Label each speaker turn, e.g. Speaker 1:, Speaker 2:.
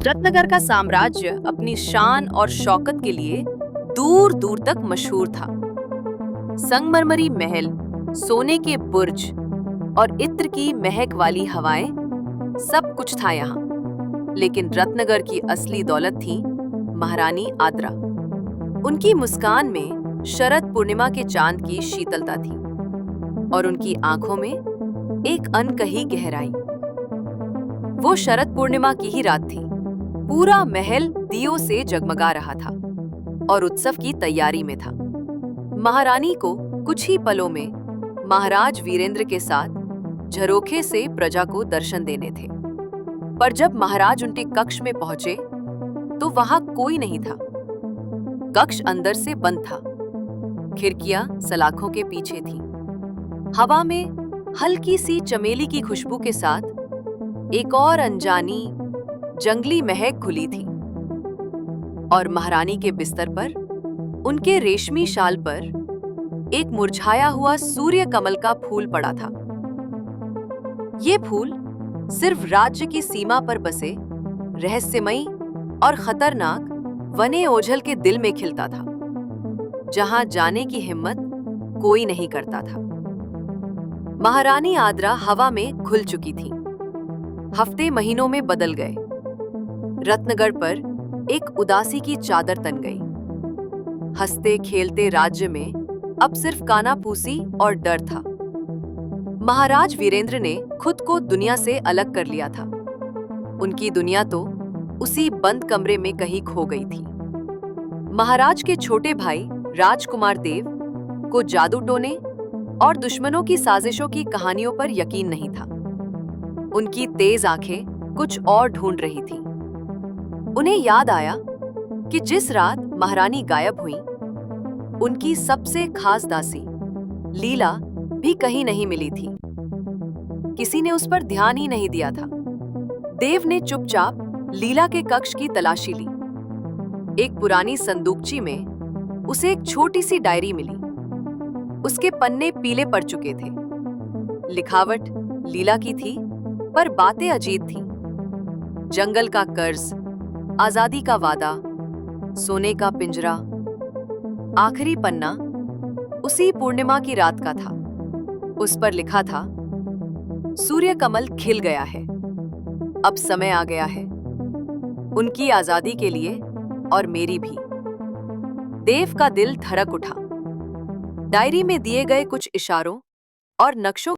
Speaker 1: रत्नगर का साम्राज्य अपनी शान और शौकत के लिए दूर दूर तक मशहूर था। संगमरमरी महल, सोने के बुर्ज और इत्र की महक वाली हवाएं, सब कुछ था यहाँ। लेकिन रत्नगर की असली दौलत थी महारानी आद्रा। उनकी मुस्कान में शरद पूर्णिमा के चांद की शीतलता थी और उनकी आंखों में एक अनकही गहराई। वो शरद पूर्णिमा की ही रात थी। पूरा महल दियों से जगमगा रहा था और उत्सव की तैयारी में था। महारानी को कुछ ही पलों में महाराज वीरेंद्र के साथ झरोखे से प्रजा को दर्शन देने थे। पर जब महाराज उनके कक्ष में पहुंचे तो वहां कोई नहीं था। कक्ष अंदर से बंद था। खिड़कियां सलाखों के पीछे थीं। हवा में हल्की सी चमेली की खुशबू के साथ एक और अनजानी जंगली महक घुली थी और महारानी के बिस्तर पर, उनके रेशमी शाल पर एक मुरझाया हुआ सूर्य कमल का फूल पड़ा था। ये फूल सिर्फ राज्य की सीमा पर बसे रहस्यमयी और खतरनाक वने ओझल के दिल में खिलता था, जहां जाने की हिम्मत कोई नहीं करता था। महारानी आद्रा हवा में घुल चुकी थी। हफ्ते महीनों में बदल गए। रत्नगढ़ पर एक उदासी की चादर तन गई। हंसते खेलते राज्य में अब सिर्फ कानाफूसी और डर था। महाराज वीरेंद्र ने खुद को दुनिया से अलग कर लिया था। उनकी दुनिया तो उसी बंद कमरे में कहीं खो गई थी। महाराज के छोटे भाई राजकुमार देव को जादू टोने और दुश्मनों की साजिशों की कहानियों पर यकीन नहीं था। उनकी तेज आंखें कुछ और ढूंढ रही थीं। उन्हें याद आया कि जिस रात महारानी गायब हुई, उनकी सबसे खास दासी लीला भी कहीं नहीं मिली थी। किसी ने उस पर ध्यान ही नहीं दिया था। देव ने चुपचाप लीला के कक्ष की तलाशी ली। एक पुरानी संदूकची में उसे एक छोटी सी डायरी मिली। उसके पन्ने पीले पड़ चुके थे। लिखावट लीला की थी, पर बातें अजीब थीं। जंगल का कर्ज, आजादी का वादा, सोने का पिंजरा। आखिरी पन्ना उसी पूर्णिमा की रात का था। उस पर लिखा था, सूर्य कमल खिल गया है, अब समय आ गया है उनकी आजादी के लिए और मेरी भी। देव का दिल धड़क उठा। डायरी में दिए गए कुछ इशारों और नक्शों